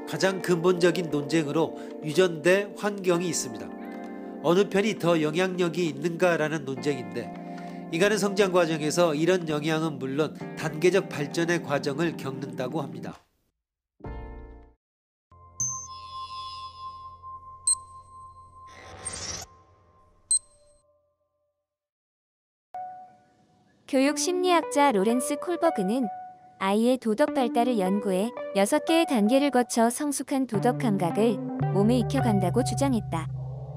가장 근본적인 논쟁으로 유전대 환경이 있습니다. 어느 편이 더 영향력이 있는가라는 논쟁인데 인간은 성장 과정에서 이런 영향은 물론 단계적 발전의 과정을 겪는다고 합니다. 교육 심리학자 로렌스 콜버그는 아이의 도덕 발달을 연구해 6개의 단계를 거쳐 성숙한 도덕 감각을 몸에 익혀간다고 주장했다.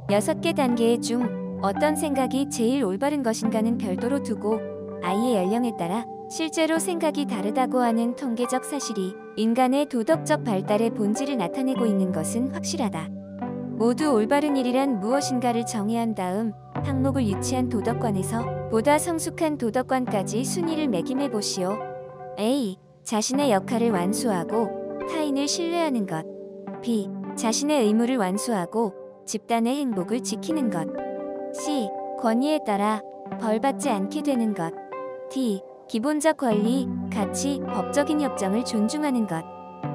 6개 단계 중 어떤 생각이 제일 올바른 것인가는 별도로 두고 아이의 연령에 따라 실제로 생각이 다르다고 하는 통계적 사실이 인간의 도덕적 발달의 본질을 나타내고 있는 것은 확실하다. 모두 올바른 일이란 무엇인가를 정해야 한 다음 항목을 유치한 도덕관에서 보다 성숙한 도덕관까지 순위를 매김해 보시오. A. 자신의 역할을 완수하고 타인을 신뢰하는 것. B. 자신의 의무를 완수하고 집단의 행복을 지키는 것. C. 권위에 따라 벌받지 않게 되는 것. D. 기본적 권리, 가치, 법적인 협정을 존중하는 것.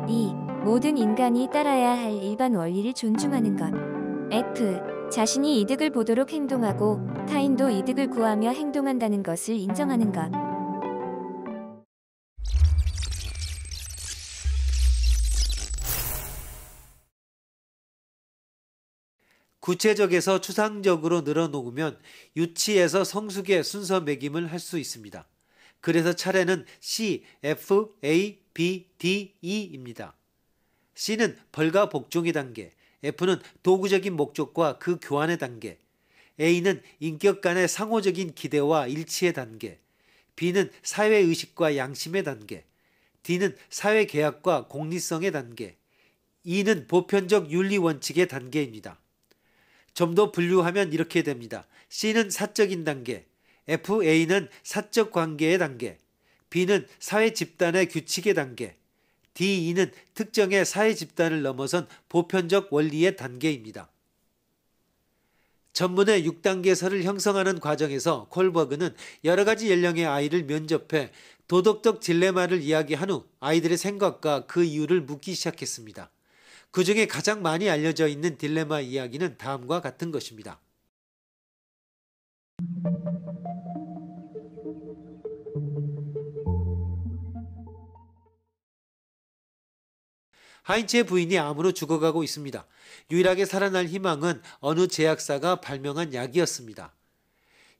E. 모든 인간이 따라야 할 일반 원리를 존중하는 것. F. 자신이 이득을 보도록 행동하고 타인도 이득을 구하며 행동한다는 것을 인정하는 것. 구체적에서 추상적으로 늘어놓으면 유치에서 성숙의 순서 매김을 할 수 있습니다. 그래서 차례는 C, F, A, B, D, E입니다. C는 벌과 복종의 단계, F는 도구적인 목적과 그 교환의 단계, A는 인격 간의 상호적인 기대와 일치의 단계, B는 사회의식과 양심의 단계, D는 사회계약과 공리성의 단계, E는 보편적 윤리원칙의 단계입니다. 좀 더 분류하면 이렇게 됩니다. C는 사적인 단계, FA는 사적 관계의 단계, B는 사회 집단의 규칙의 단계, DE는 특정의 사회 집단을 넘어선 보편적 원리의 단계입니다. 전문의 6단계서를 형성하는 과정에서 콜버그는 여러 가지 연령의 아이를 면접해 도덕적 딜레마를 이야기한 후 아이들의 생각과 그 이유를 묻기 시작했습니다. 그 중에 가장 많이 알려져 있는 딜레마 이야기는 다음과 같은 것입니다. 하인츠의 부인이 암으로 죽어가고 있습니다. 유일하게 살아날 희망은 어느 제약사가 발명한 약이었습니다.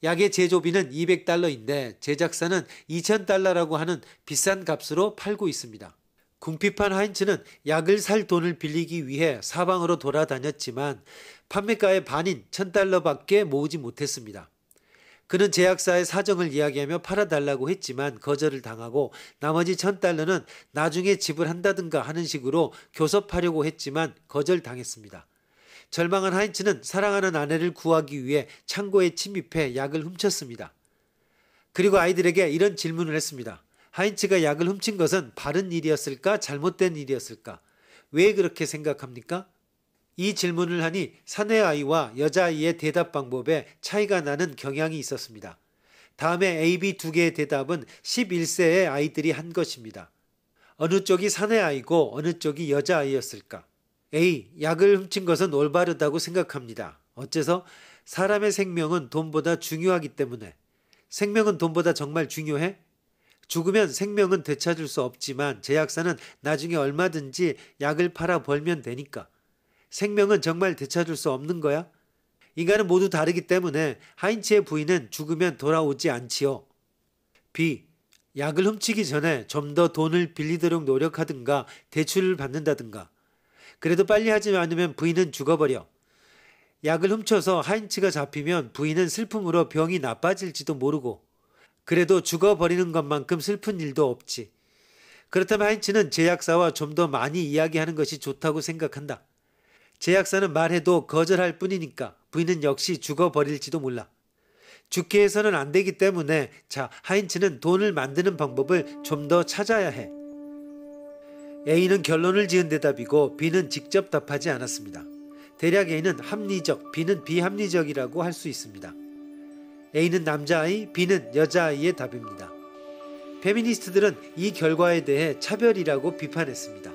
약의 제조비는 $200인데 제작사는 $2000라고 하는 비싼 값으로 팔고 있습니다. 궁핍한 하인츠는 약을 살 돈을 빌리기 위해 사방으로 돌아다녔지만 판매가의 반인 $1000밖에 모으지 못했습니다. 그는 제약사의 사정을 이야기하며 팔아달라고 했지만 거절을 당하고 나머지 $1000는 나중에 지불한다든가 하는 식으로 교섭하려고 했지만 거절당했습니다. 절망한 하인츠는 사랑하는 아내를 구하기 위해 창고에 침입해 약을 훔쳤습니다. 그리고 아이들에게 이런 질문을 했습니다. 하인츠가 약을 훔친 것은 바른 일이었을까? 잘못된 일이었을까? 왜 그렇게 생각합니까? 이 질문을 하니 사내아이와 여자아이의 대답 방법에 차이가 나는 경향이 있었습니다. 다음에 A, B 두 개의 대답은 11세의 아이들이 한 것입니다. 어느 쪽이 사내아이고 어느 쪽이 여자아이였을까? A. 약을 훔친 것은 올바르다고 생각합니다. 어째서? 사람의 생명은 돈보다 중요하기 때문에. 생명은 돈보다 정말 중요해? 죽으면 생명은 되찾을 수 없지만 제약사는 나중에 얼마든지 약을 팔아 벌면 되니까. 생명은 정말 되찾을 수 없는 거야? 인간은 모두 다르기 때문에 하인츠의 부인은 죽으면 돌아오지 않지요. B. 약을 훔치기 전에 좀 더 돈을 빌리도록 노력하든가 대출을 받는다든가. 그래도 빨리 하지 않으면 부인은 죽어버려. 약을 훔쳐서 하인츠가 잡히면 부인은 슬픔으로 병이 나빠질지도 모르고 그래도 죽어버리는 것만큼 슬픈 일도 없지. 그렇다면 하인츠는 제약사와 좀 더 많이 이야기하는 것이 좋다고 생각한다. 제약사는 말해도 거절할 뿐이니까 부인은 역시 죽어버릴지도 몰라. 죽게 해서는 안 되기 때문에 하인츠는 돈을 만드는 방법을 좀 더 찾아야 해. A는 결론을 지은 대답이고 B는 직접 답하지 않았습니다. 대략 A는 합리적, B는 비합리적이라고 할 수 있습니다. A는 남자아이, B는 여자아이의 답입니다. 페미니스트들은 이 결과에 대해 차별이라고 비판했습니다.